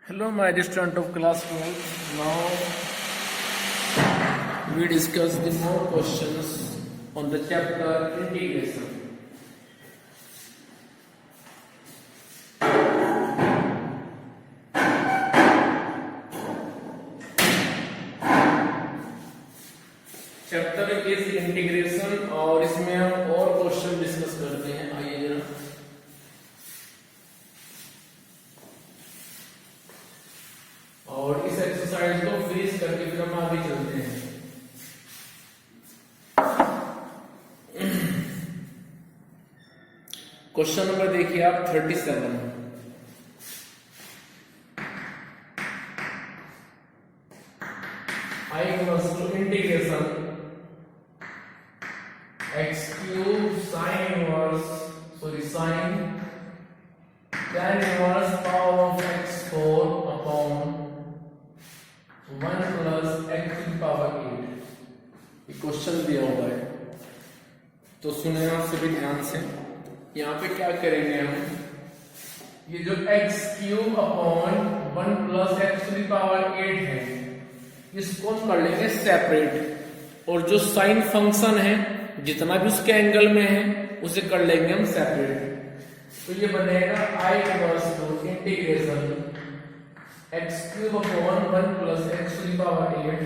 Hello, my dear student of class 12. Now we discuss the more questions on the chapter integration. Chapter is integration और इसमें हम और question discuss करते हैं। आइए जरा और इस एक्सरसाइज को फ्रीज करके फिर हम आगे चलते हैं। क्वेश्चन नंबर देखिए आप 37। I equals to integration x cube sin tan inverse power of x4 upon 1 plus x to the power 8। ये क्वेश्चन दिया हुआ है तो सुने आप सभी ध्यान से। यहाँ पे क्या करेंगे हम, ये जो x cube upon 1 plus x to the power 8 है इसको हम कर लेंगे सेपरेट, और जो साइन फंक्शन है जितना भी उसके एंगल में है उसे कर लेंगे हम सेपरेट। तो ये बनेगा I equals to integration x cube upon 1 plus x to the power 8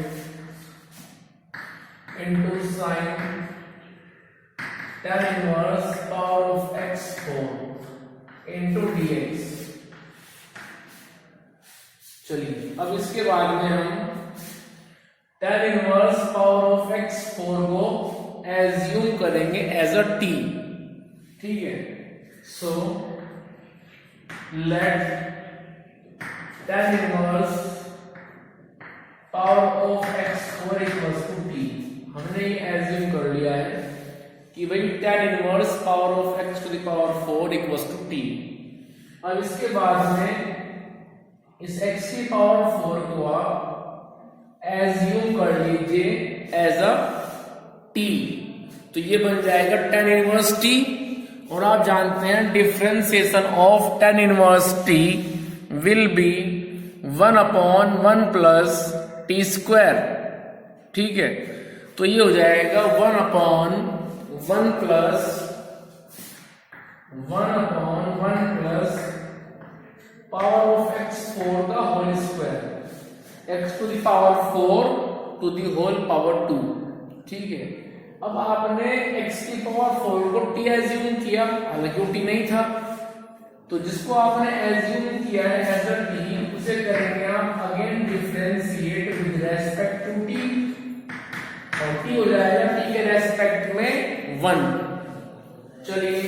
into sine tan inverse power of x4 into dx। चलिए अब इसके बाद में हम tan inverse power of x4 को एज्यूम करेंगे एज अ t। ठीक है, so let tan inverse power of x4 equals to t। हमने ये एज्यूम कर लिया है कि भाई tan inverse power of x to the power 4 equals to t। अब इसके बाद में इस x की पावर 4 को आप एज्यूम कर लीजिए एज अ t, तो ये बन जाएगा tan इनवर्स t। और आप जानते हैं differentiation of tan inverse t will be 1 upon 1 plus t square. ठीक है, तो ये हो जाएगा 1 upon 1 plus power of x4 का whole square, x to the power 4 to the whole power 2। ठीक है, अब आपने x की पावर 4 को t एज्यूम किया, हालांकि वो t नहीं था, तो जिसको आपने एज्यूम किया है एज अ t उसे करेंगे आप again differentiate with respect to t, और t हो जाएगा t के रेस्पेक्ट में 1। चलिए,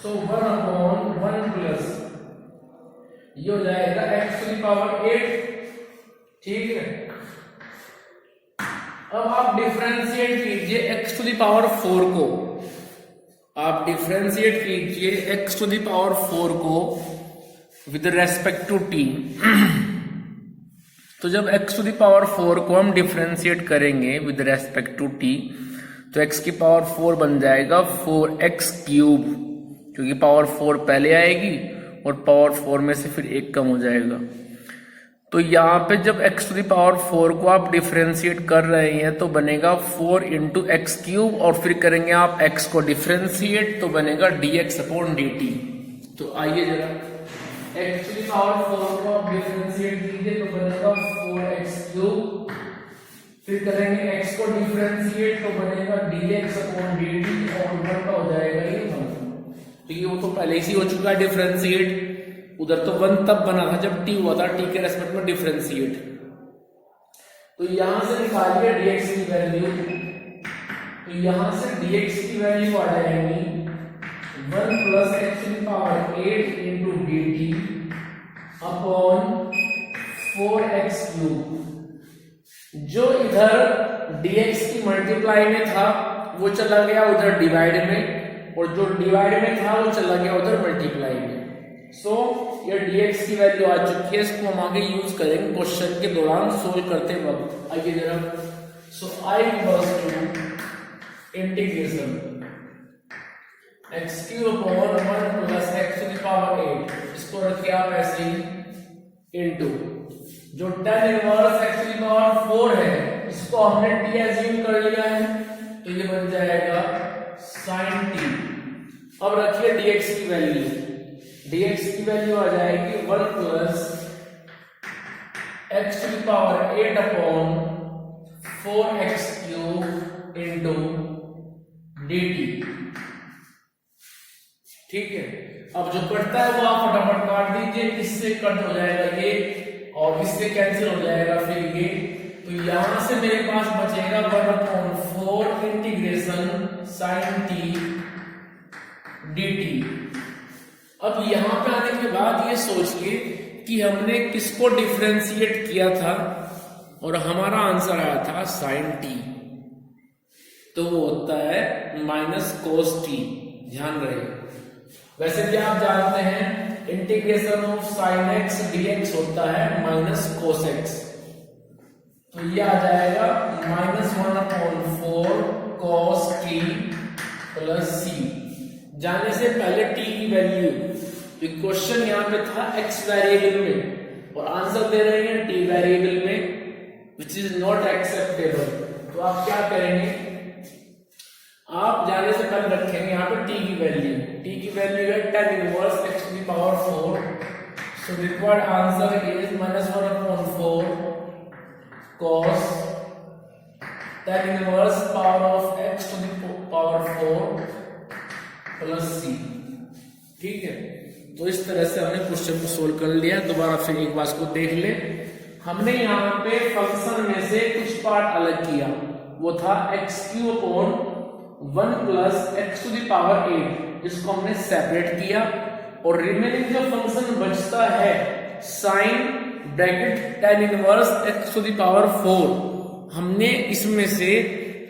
सो 1 अपॉन 1 प्लस ये हो जाएगा x टू द पावर 8। ठीक है, अब आप डिफरेंशिएट कीजिए x टू द पावर 4 को, आप डिफरेंशिएट कीजिए x टू द पावर 4 को विद रेस्पेक्ट टू t। तो जब x टू द पावर 4 को हम डिफरेंशिएट करेंगे विद रेस्पेक्ट टू t तो x की पावर 4 बन जाएगा 4x क्यूब, क्योंकि पावर 4 पहले आएगी और पावर 4 में से फिर 1 कम हो जाएगा। तो यहाँ पे जब x टू द पावर 4 को आप डिफरेंशिएट कर रहे हैं तो बनेगा 4 इंटू एक्स क्यूब, और फिर करेंगे आप x को डिफरेंशिएट तो बनेगा dx अपॉन dt। तो आइए जरा x टू द पावर 4 को आप डिफरेंशिएट कीजिए तो बनेगा 4x क्यूब, फिर करेंगे x को डिफरेंशिएट तो बनेगा dx अपॉन dt, और 1 का हो जाएगा ये 1। तो ये वो तो पहले ही हो चुका है डिफरेंशिएट, उधर तो 1 तब बना था जब t हुआ था, t के रेस्पेक्ट में डिफरेंशिएट। तो यहां से निकालिए dx की वैल्यू, तो यहां से dx की वैल्यू आ जाएगी 1 plus x to the power 8 into dt upon 4x cube. जो इधर dx की मल्टीप्लाई में था वो चला गया उधर डिवाइड में, और जो डिवाइड में था वो चला गया उधर मल्टीप्लाई में। सो ये dx की वैल्यू आ चुकी है, इसको हम आगे यूज करेंगे क्वेश्चन के दौरान सोल्व करते वक्त। आइए जरा, so I equals to integration x cube upon 1 plus x to the power 8, इसको रखिए आप ऐसे ही इनटू जो tan इनवर्स x की पावर 4 है इसको हमने t एज्यूम कर लिया है, तो ये बन जाएगा sin t। अब रखिए dx की वैल्यू, dx की वैल्यू आ जाएगी 1 प्लस x की power 8 upon 4x cube into dt। ठीक है, अब जो कटता है वो आप फटाफट काट दीजिए, इससे कट हो जाएगा ये और इससे कैंसिल हो जाएगा फिर ये, तो यहां से मेरे पास बचेगा 1/4 इंटीग्रेशन sin t dt। अब यहां पे आने के बाद ये सोचिए कि हमने किसको डिफरेंशिएट किया था और हमारा आंसर आया था sin t, तो वो होता है -cos t। ध्यान रहे, वैसे भी आप जानते हैं integration of sin x dx होता है -cos x, तो ये आ जाएगा -1/4 cos t प्लस c। जाने से पहले t की वैल्यू, क्वेश्चन यहाँ पे था x वेरिएबल में और आंसर दे रहे हैं t वेरिएबल में, विच इज नॉट एक्सेप्टेबल। तो आप क्या करेंगे, आप जाने से पहले रखेंगे यहाँ पे t की वैल्यू, t की वैल्यू है tan inverse x to the power 4, so required answer is -1/4 cos tan inverse power of x to the power 4 plus c। ठीक है, तो इस तरह से हमने क्वेश्चन को सोल्व कर लिया। दोबारा फिर एक बार इसको देख ले, हमने यहाँ पे फंक्शन में से कुछ पार्ट अलग किया, वो था x cube upon 1 plus x to the power 8, इसको हमने सेपरेट किया और रिमेनिंग जो फंक्शन बचता है sine bracket tan inverse x to the power 4, हमने इसमें से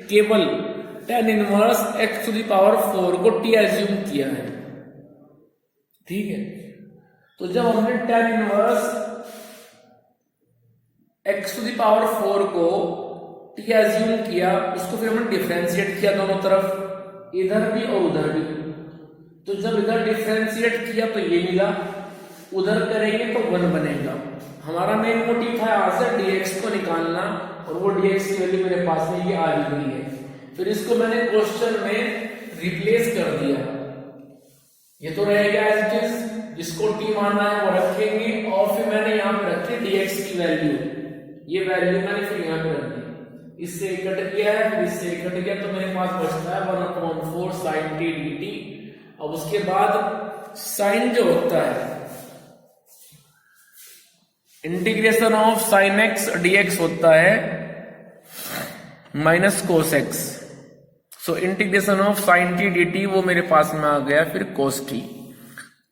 केवल tan inverse x to the power 4 को t एज्यूम किया है। ठीक है, तो जब हमने tan inverse x to the power 4 को t एज्यूम किया, उसको फिर हमने डिफरेंशिएट किया दोनों तरफ, इधर भी और उधर भी। तो जब इधर डिफरेंशिएट किया तो ये मिला, उधर करेंगे तो 1 बनेगा। हमारा मेन मोटिव था यहां से dx को निकालना और वो dx की वैल्यू मेरे पास में ये आ गई है। फिर इसको मैंने क्वेश्चन में रिप्लेस कर दिया, ये तो रहेगा एज इट इज, जिसको t मानना है वो रखेंगे और फिर मैंने यहाँ पे रखी dx की वैल्यू, ये वैल्यू मैंने फिर यहाँ पे रख दी, इससे कट गया है फिर इससे कट गया, तो मेरे पास बचता है 1/4 sin t dt। अब उसके बाद साइन जो होता है integration of sin x dx होता है -cos x, so integration of sin t dt वो मेरे पास में आ गया फिर cos t।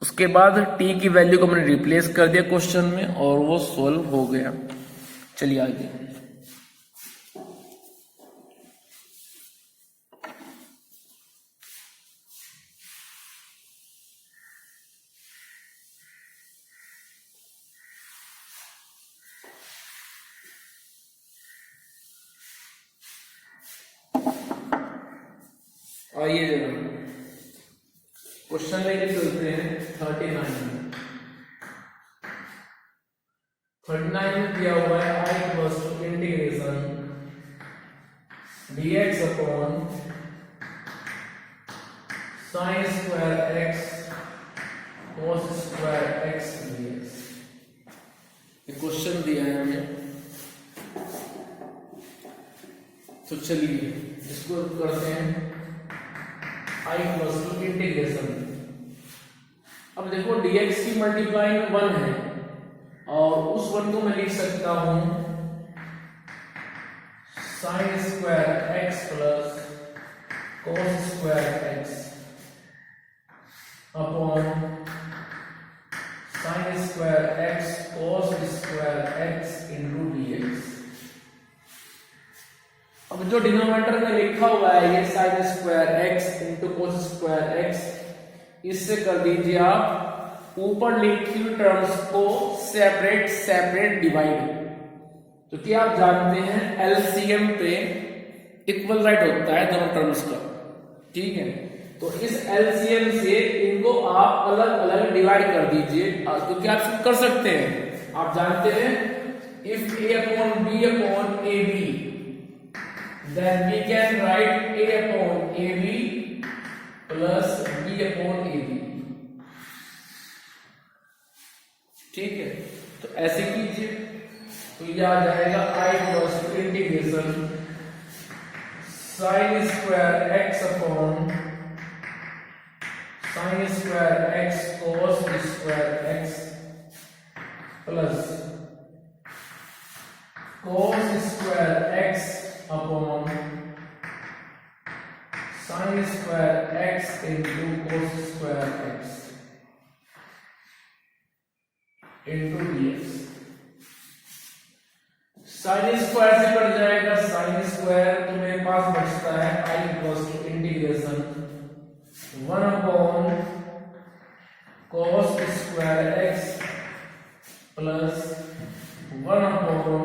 उसके बाद t की वैल्यू को मैंने रिप्लेस कर दिया क्वेश्चन में और वो सोल्व हो गया। चलिए आगे, आइए जरा क्वेश्चन लेके चलते हैं 39 में दिया हुआ है i equals to integration dx upon sin square x cos square x dx। ये क्वेश्चन दिया है हमें, तो चलिए इसको करते हैं i इक्वल्स टू इंटीग्रेशन। अब देखो dx की मल्टीप्लाइंग 1 है और उस 1 को मैं लिख सकता हूं sin square x plus cos square x upon sin square x cos square x into dx। अब जो डिनोमिनेटर में लिखा हुआ है ये sin square x into cos square x, इससे कर दीजिए आप ऊपर लिखी हुई टर्म्स को सेपरेट डिवाइड। तो क्या आप जानते हैं एलसीएम पे इक्वल राइट होता है दोनों टर्म्स का, ठीक है। तो इस एलसीएम से इनको आप अलग अलग डिवाइड कर दीजिए, क्योंकि आप कर सकते हैं, आप जानते हैं if a upon b upon ab then we can write a upon ab plus b upon ab। ठीक है, तो ऐसे कीजिए तो ये आ जाएगा i plus integration sine square x upon sine square x cos square x plus cos square x upon sine square x into cos square x into dx। Sine square से cut जाएगा साइन स्क्वायर, तो मेरे पास बचता है i plus integration 1 upon cos square x plus 1 upon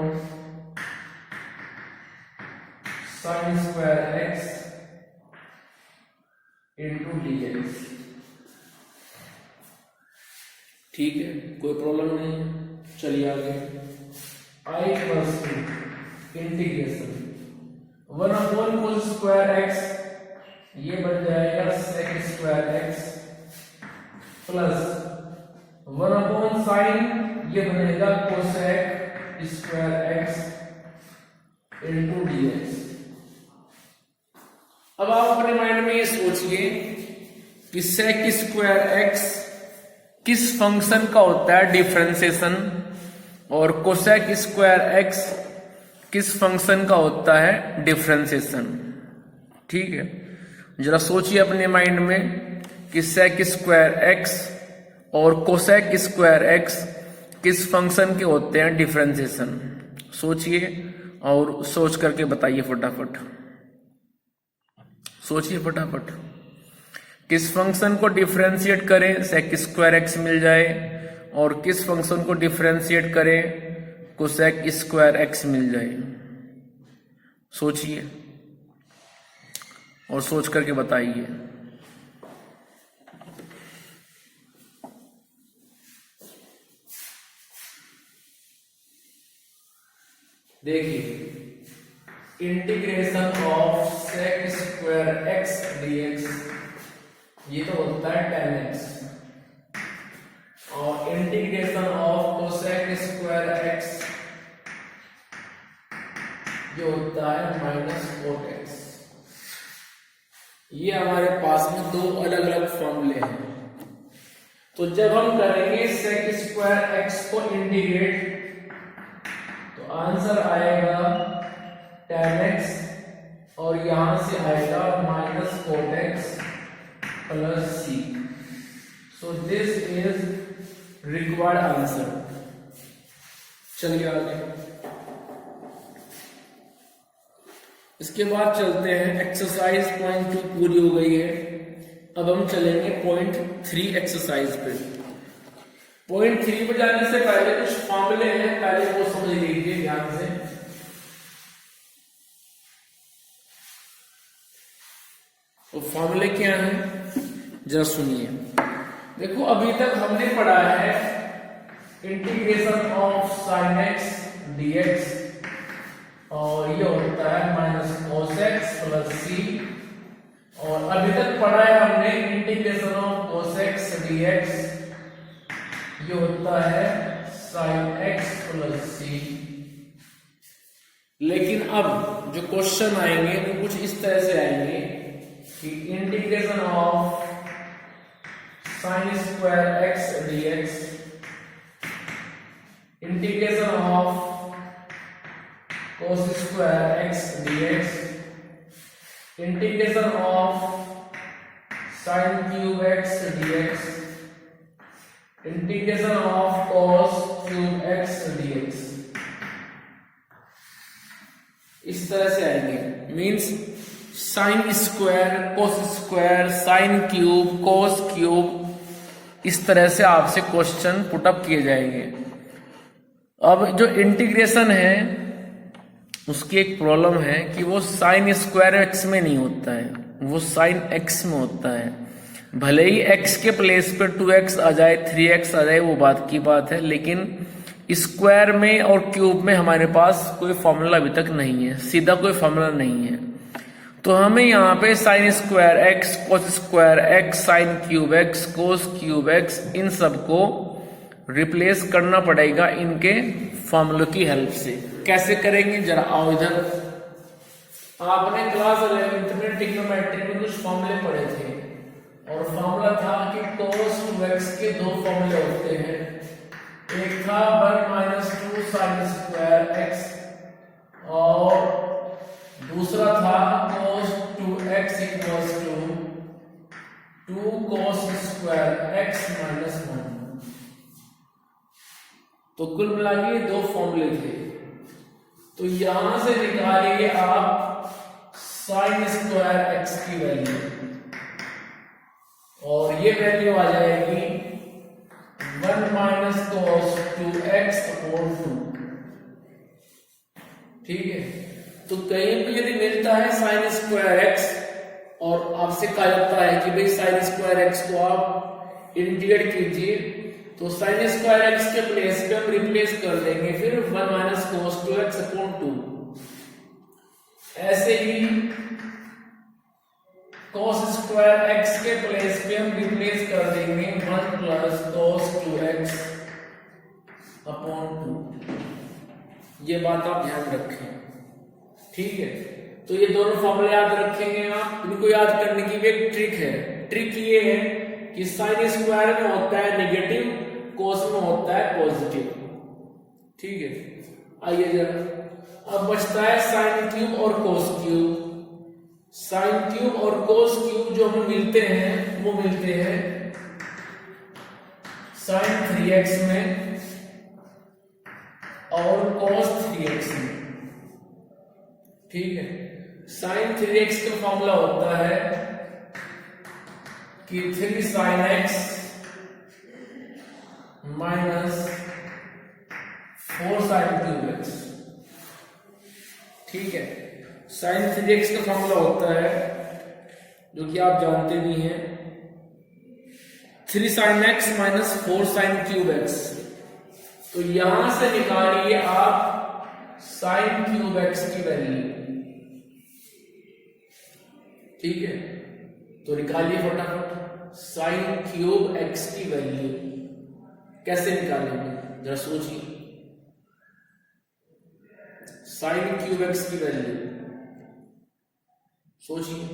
sine square x into dx। ठीक है, कोई problem नहीं है। चलिए आगे i plus integration 1 upon cos square x, ये बन जाएगा sec square x plus 1 upon sine, ये बनेगा cosec square x into dx। अब आप अपने माइंड में ये सोचिए कि सेक स्क्वायर x किस फंक्शन का होता है डिफरेंशिएशन, और कोसेक स्क्वायर x किस फंक्शन का होता है डिफरेंशिएशन। ठीक है, जरा सोचिए अपने माइंड में कि सेक स्क्वायर x और कोसेक स्क्वायर x किस फंक्शन के होते हैं डिफरेंशिएशन। सोचिए और सोच करके बताइए फटाफट, सोचिए फटाफट। किस फंक्शन को डिफरेंशिएट करें सेक स्क्वायर x मिल जाए, और किस फंक्शन को डिफरेंशिएट करें कोसेक स्क्वायर x मिल जाए। सोचिए और सोच करके बताइए। देखिए integration of sec square x dx, ये तो होता है tan x, और integration of cosec square x जो होता है माइनस कोट x। ये हमारे पास में दो अलग अलग फॉर्मूले हैं। तो जब हम करेंगे सेक स्क्वायर x को इंटीग्रेट तो आंसर आएगा tan x, और यहां से आएगा minus cot x plus c। So this is required answer. चलिए आगे, इसके बाद चलते हैं एक्सरसाइज पॉइंट 2 पूरी हो गई है। अब हम चलेंगे पॉइंट 3 एक्सरसाइज पे। पॉइंट 3 पे जाने से पहले कुछ फॉर्मूले हैं, पहले वो समझ लीजिए ध्यान से। तो फॉर्मूले क्या हैं जरा सुनिए। देखो अभी तक हमने पढ़ा है integration of sine x dx, और ये होता है minus cos x plus c, और अभी तक पढ़ा है हमने integration of cos x dx, ये होता है साइन x प्लस c। लेकिन अब जो क्वेश्चन आएंगे वो कुछ इस तरह से आएंगे कि integration of sine square x dx, integration of cos square x dx, integration of sine cube x dx, integration of cos cube x dx। इस तरह से आएंगे, means sine square cos square sine cube cos cube, इस तरह से आपसे question put up किए जाएंगे। अब जो इंटीग्रेशन है उसकी एक प्रॉब्लम है कि वो साइन स्क्वायर एक्स में नहीं होता है, वो साइन एक्स में होता है। भले ही x के प्लेस पे 2x आ जाए 3x आ जाए वो बात की बात है, लेकिन स्क्वायर में और क्यूब में हमारे पास कोई फॉर्मूला अभी तक नहीं है, सीधा कोई फॉर्मूला नहीं है। तो हमें यहाँ पे sine square X, cos square X, sine cube X, cos cube X, इन सबको रिप्लेस करना पड़ेगा इनके फॉर्मूले की हेल्प से। कैसे करेंगे जरा आओ इधर। आपने क्लास 11th में ट्रिग्नोमेट्री में कुछ फॉर्मूले पढ़े थे और फॉर्मूला था कि cos 2x के दो फॉर्मूले होते हैं। एक था 1 - 2 साइन स्क्वायर एक्स और दूसरा था cos 2x = 2 cos square x - 1। तो कुल मिला के दो फॉर्मूले थे। तो यहां से निकालिए आप साइन स्क्वायर एक्स की वैल्यू और ये वैल्यू आ जाएगी 1 - cos 2x/2। ठीक है, तो कहीं भी यदि मिलता है साइन स्क्वायर एक्स और आपसे कहा जाता है कि भाई साइन स्क्वायर एक्स को आप इंटीग्रेट कीजिए, तो साइन स्क्वायर एक्स के प्लेस पे हम रिप्लेस कर देंगे फिर 1 - cos 2x/2। ऐसे ही cos स्क्वायर x के प्लेस पे हम रिप्लेस कर देंगे 1 + cos 2x/2। ये बात आप ध्यान रखें, ठीक है। तो ये दोनों फॉर्मूले याद रखेंगे आप। इनको याद करने की भी एक ट्रिक है। ट्रिक ये है कि साइन स्क्वायर में होता है नेगेटिव, कोस में होता है पॉजिटिव। ठीक है, आइए जरा अब बचता है साइन क्यूब और कोस क्यूब। साइन क्यूब और कोस क्यूब जो हमें मिलते हैं वो मिलते हैं साइन 3x में और cos 3x में। ठीक है, साइन 3x का फॉर्मूला होता है कि 3 sin x - 4 sin cube x। ठीक है, साइन 3x का फॉर्मूला होता है जो कि आप जानते भी हैं 3 sin x - 4 sin cube x। तो यहां से निकालिए आप साइन क्यूब x की वैल्यू। ठीक है, तो निकालिए फटाफट साइन क्यूब x की वैल्यू। कैसे निकालेंगे जरा सोचिए। साइन क्यूब x की वैल्यू सोचिए।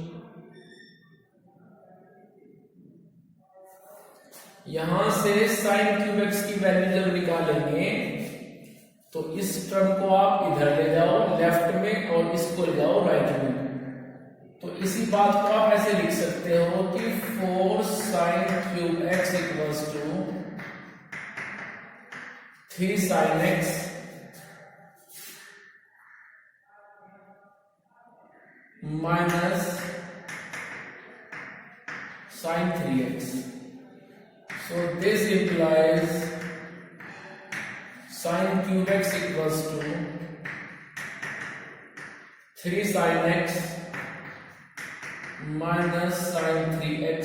यहां से साइन क्यूब x की वैल्यू जब निकालेंगे तो इस टर्म को आप इधर ले जाओ लेफ्ट में और इसको ले जाओ राइट में। तो इसी बात को आप ऐसे लिख सकते हो कि 4 sin cube x = 3 sin x minus sin 3x. So this implies sin cube x = 3 sin x minus sin 3x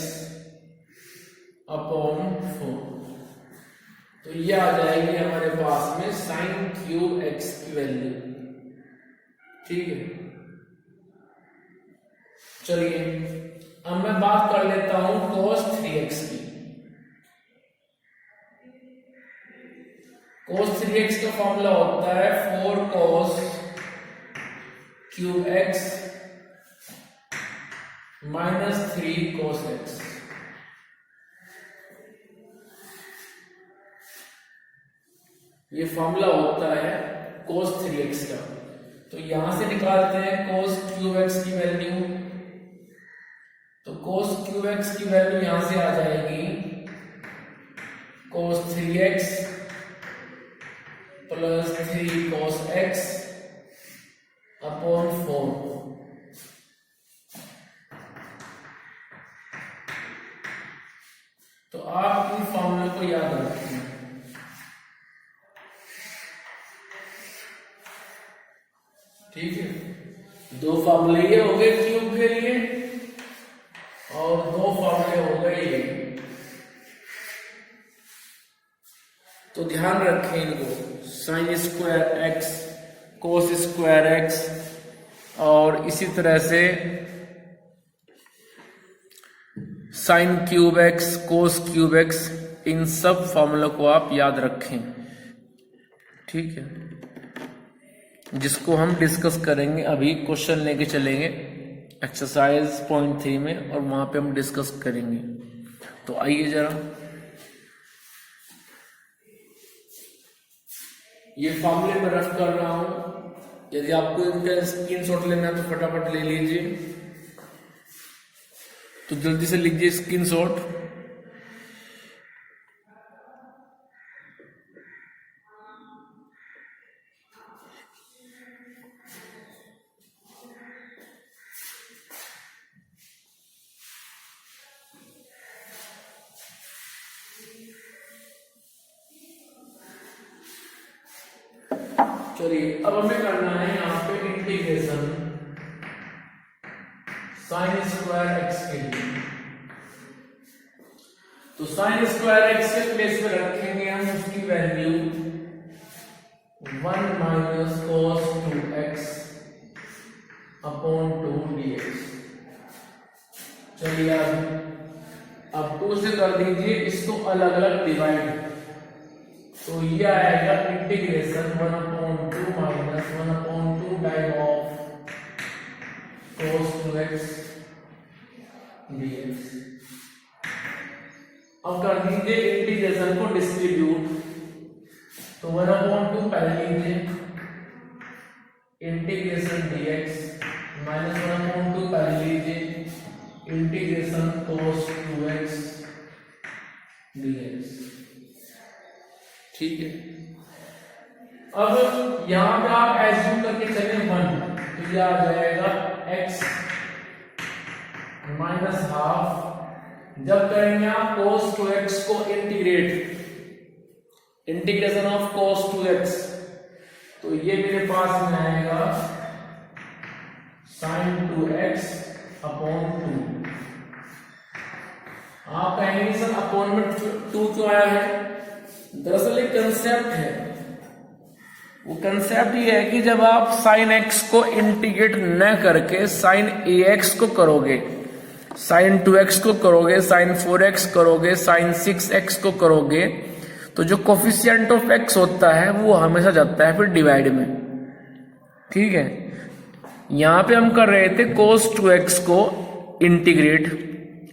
upon 4। तो ये आ जाएगी हमारे पास में sin क्यूब x की वैल्यू। ठीक है, चलिए अब मैं बात कर लेता हूं cos 3x की। cos 3x का फॉर्मूला होता है 4 cos cube x minus 3 cos x। ये फॉर्मूला होता है cos 3x का। तो यहां से निकालते हैं cos क्यूब x की वैल्यू। तो cos क्यूब x की वैल्यू यहां से आ जाएगी cos 3x plus 3 cos x upon 4। तो आप इन फॉर्मूले को याद रखें। ठीक है, दो फॉर्मूले ये हो गए क्यूब के लिए और दो फॉर्मूले हो गए ये। तो ध्यान ध्यान रखें इनको, sine square X, cos square X और इसी तरह से sine cube X, cos cube X, इन सब फॉर्मूला को आप याद रखें, ठीक है, जिसको हम डिस्कस करेंगे। अभी क्वेश्चन लेके चलेंगे एक्सरसाइज पॉइंट 3 में और वहां पे हम डिस्कस करेंगे। तो आइए जरा, ये फॉर्मूले में रफ कर रहा हूं, यदि आपको इनका स्क्रीनशॉट लेना है तो फटाफट ले लीजिए, तो जल्दी से लीजिए स्क्रीनशॉट। चलिए अब हमें करना है यहाँ पे इंटीग्रेशन साइन स्क्वायर एक्स के लिए। तो साइन स्क्वायर एक्स के प्लेस में रखेंगे हम उसकी value 1 minus cos 2x upon 2 dx। चलिए अब 2 से कर दीजिए इसको अलग अलग डिवाइड, तो ये आएगा integration 1/2 minus 1/2 time of cos 2x dx। अब कर दीजिए इंटीग्रेशन को डिस्ट्रीब्यूट, तो 1/2 पहले लीजिए इंटीग्रेशन dx माइनस 1/2 पहले लीजिए इंटीग्रेशन cos 2x dx, ठीक है। अब यहां पे आप एज्यूम करके चले 1, तो ये आ जाएगा x माइनस हाफ। जब करेंगे आप cos 2x को integrate, integration of cos 2x, तो ये मेरे पास में आएगा sin 2x अपॉन 2। आप कहेंगे सर अपॉन में 2 क्यों आया है? दरअसल एक कंसेप्ट है, वो कंसेप्ट ये है कि जब आप साइन एक्स को इंटीग्रेट न करके साइन ax को करोगे, साइन 2x को करोगे, साइन 4x करोगे, साइन 6x को करोगे, तो जो कोफिशिएंट ऑफ x होता है वो हमेशा जाता है फिर डिवाइड में, ठीक है। यहां पे हम कर रहे थे cos 2x को इंटीग्रेट,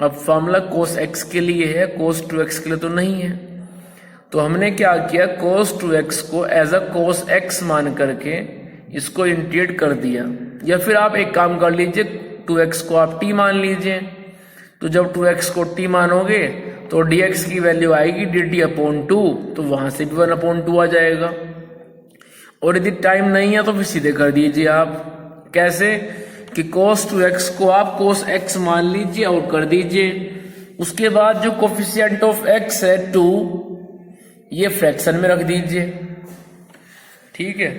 अब फॉर्मूला cos x के लिए है, cos 2x के लिए तो नहीं है, तो हमने क्या किया, cos 2x को एज अ cos x मान करके इसको इंटीग्रेट कर दिया। या फिर आप एक काम कर लीजिए, 2x को आप t मान लीजिए, तो जब 2x को t मानोगे तो dx की वैल्यू आएगी dt अपॉन 2, तो वहां से भी 1/2 आ जाएगा। और यदि टाइम नहीं है तो फिर सीधे कर दीजिए आप, कैसे कि cos 2x को आप cos x मान लीजिए और कर दीजिए, उसके बाद जो कोफिशिएंट ऑफ x है 2, ये फ्रैक्शन में रख दीजिए, ठीक है।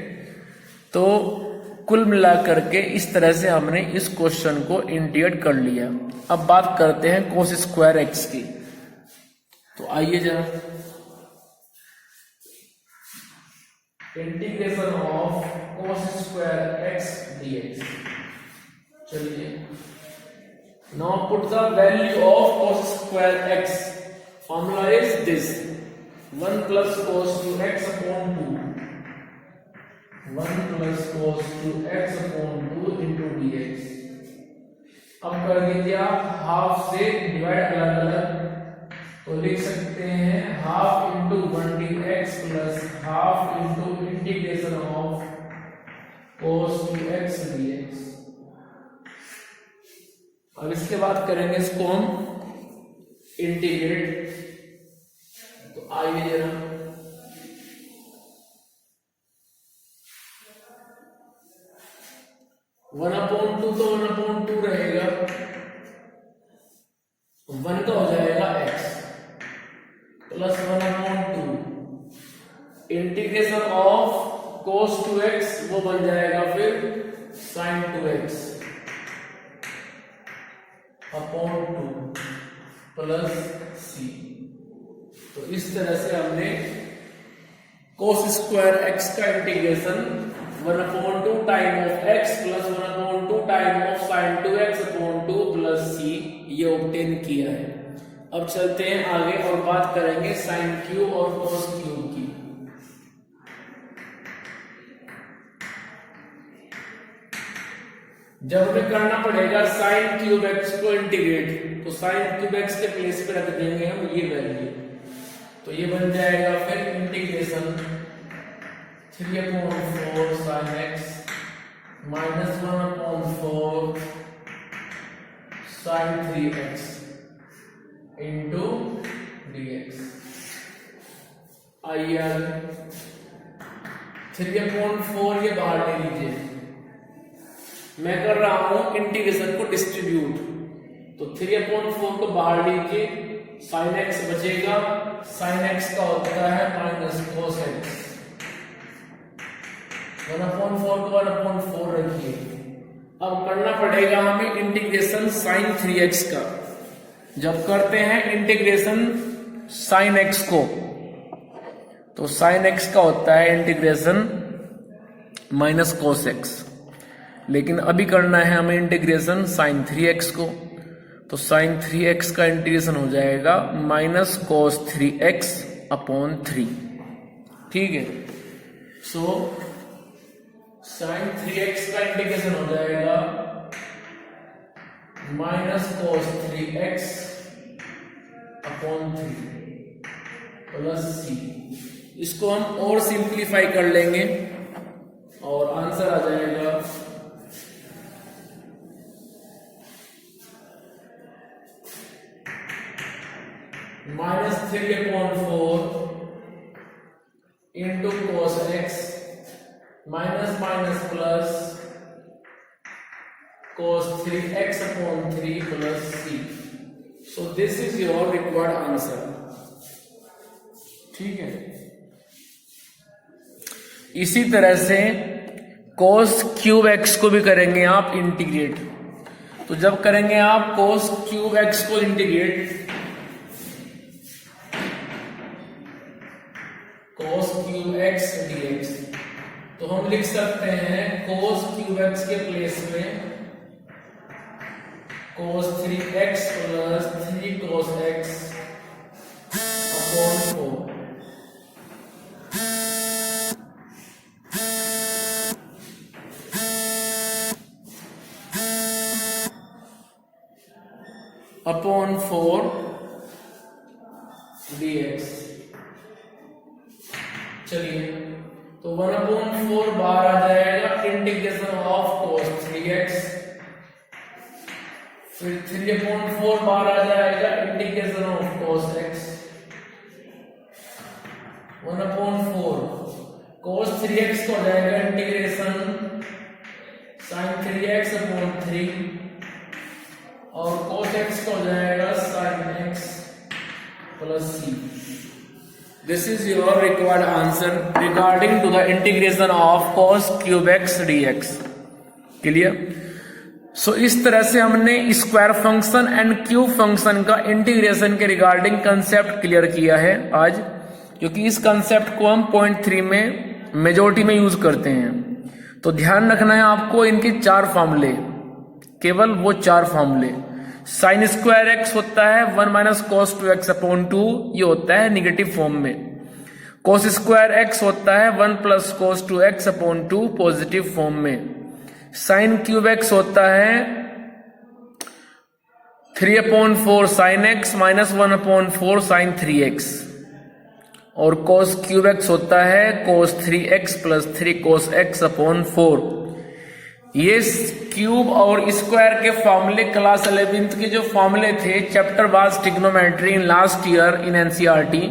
तो कुल मिलाकर के इस तरह से हमने इस क्वेश्चन को इंटीग्रेट कर लिया। अब बात करते हैं cos स्क्वायर एक्स की, तो आइए जरा, integration of cos square x dx। चलिए now put the value of cos square x, formula is this 1 plus cos 2x upon 2, 1 plus cos 2x upon 2 into dx। अब कर दीजिए आप हाफ से डिवाइड अलग अलग, तो लिख सकते हैं half into 1dx plus half into integration of cos 2x dx। अब इसके बाद करेंगे इसको हम इंटीग्रेट, तो आइए जरा, वन अपॉन टू तो 1/2 रहेगा, 1 का हो जाएगा x plus 1/2 integration of cos 2x, वो बन जाएगा फिर sin 2x upon 2 plus c। तो इस तरह से हमने कोस स्क्वायर एक्स का integration 1/2 time of X plus 1/2 time of sine 2x/2 plus C ये ऑब्टेन किया है। अब चलते हैं आगे और बात करेंगे साइन क्यूब और कोस क्यूब की। जब हमें करना पड़ेगा साइन क्यूब एक्स को इंटीग्रेट, तो साइन क्यूब एक्स के प्लेस पे रख देंगे हम ये वैल्यू, तो ये बन जाएगा फिर integration 3/4 sine X minus 1/4 sine 3x into dx। आइए आगे 3/4 ये बाहर ले लीजिए, मैं कर रहा हूं इंटीग्रेशन को डिस्ट्रीब्यूट, तो 3/4 को बाहर लीजिए, साइन एक्स बचेगा, साइन एक्स का होता है माइनस कोस एक्स, 1/4 को 1/4 रखिए। अब करना पड़ेगा हमें इंटीग्रेशन साइन 3x का। जब करते हैं इंटीग्रेशन साइन x को, तो साइन x का होता है इंटीग्रेशन माइनस कोस एक्स, लेकिन अभी करना है हमें इंटीग्रेशन साइन 3x को, तो साइन 3x का इंटीग्रेशन हो जाएगा माइनस कोस 3x/3। ठीक है, सो साइन 3x का इंटीग्रेशन हो जाएगा माइनस कोस 3x/3 प्लस सी। इसको हम और सिंप्लीफाई कर लेंगे और आंसर आ जाएगा minus 3/4 into cos x minus minus plus cos 3x/3 plus c। So this is your required answer। ठीक है, इसी तरह से cos क्यूब x को भी करेंगे आप इंटीग्रेट। तो जब करेंगे आप cos क्यूब x को integrate, cos cube x dx, तो हम लिख सकते हैं cos क्यूब x के प्लेस में cos 3x plus 3 cos x upon 4 upon 4 dx। चलिए, तो 1/4 बाहर आ जाएगा, इंटीग्रेशन ऑफ cos 3x, फिर 3/4 बाहर आ जाएगा, integration of cos x, 1/4 cos 3x को हो जाएगा इंटीग्रेशन sin 3x/3 और cos x को हो जाएगा sin x plus c। This is your required answer regarding to the integration of cos cube x dx। Clear? So इस तरह से हमने square function and cube function का इंटीग्रेशन के रिगार्डिंग कंसेप्ट क्लियर किया है आज, क्योंकि इस कंसेप्ट को हम पॉइंट 3 में मेजॉरिटी में यूज करते हैं। तो ध्यान रखना है आपको इनके 4 फॉर्मूले, केवल वो 4 फॉर्मूले। साइन स्क्वायर एक्स होता है 1 माइनस cos 2x/2, ये होता है निगेटिव फॉर्म में। cos स्क्वायर एक्स होता है 1 plus cos 2x/2 positive form में। साइन क्यूब एक्स होता है 3/4 sine X minus 1/4 sine 3x, और cos क्यूब एक्स होता है cos 3x plus 3 cos x/4। ये क्यूब और स्क्वायर के फॉर्मूले क्लास 11th के जो फॉर्मूले थे chapter wise trigonometry in last year in NCERT,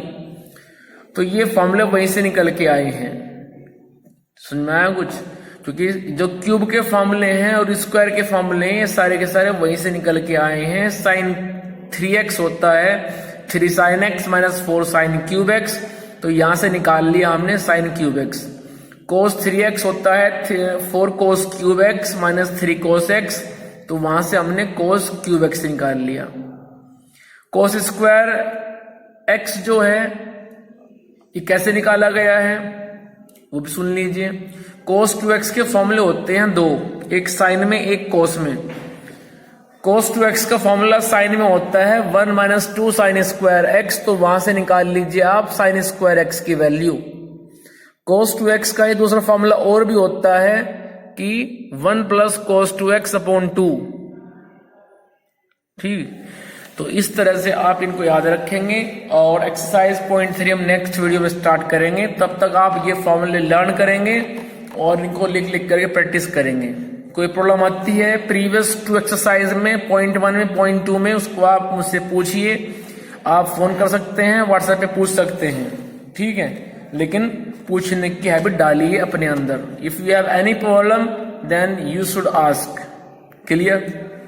तो ये फॉर्मूले वहीं से निकल के आए हैं। समझ में आया कुछ? क्योंकि जो क्यूब के फॉर्मूले हैं और स्क्वायर के फॉर्मूले हैं ये सारे के सारे वहीं से निकल के आए हैं। साइन 3x होता है 3 sine x minus 4 sine cube x, तो यहां से निकाल लिया हमने sign cube x। cos 3x होता है 4 cos cube x minus 3 cos x, तो वहां से हमने cos क्यूब x निकाल लिया। cos स्क्वायर x जो है ये कैसे निकाला गया है? वो भी सुन लीजिए। cos 2x के फॉर्मूले होते हैं दो, एक साइन में एक कोस में। cos 2x का फॉर्मूला साइन में होता है 1 - 2 sin स्क्वायर x, तो वहां से निकाल लीजिए आप sin स्क्वायर x की वैल्यू। cos 2x का ये दूसरा फॉर्मूला और भी होता है कि 1 + cos 2x/2। ठीक, तो इस तरह से आप इनको याद रखेंगे। और एक्सरसाइज पॉइंट 3 हम नेक्स्ट वीडियो में स्टार्ट करेंगे। तब तक आप ये फॉर्मूले लर्न करेंगे और इनको लिख लिख करके प्रैक्टिस करेंगे। कोई प्रॉब्लम आती है प्रीवियस 2 एक्सरसाइज में, पॉइंट 1 में, पॉइंट 2 में, उसको आप मुझसे पूछिए। आप फोन कर सकते हैं, व्हाट्सएप पे पूछ सकते हैं, ठीक है। लेकिन पूछने की हैबिट डालिए अपने अंदर। If you have any problem then you should ask. Clear?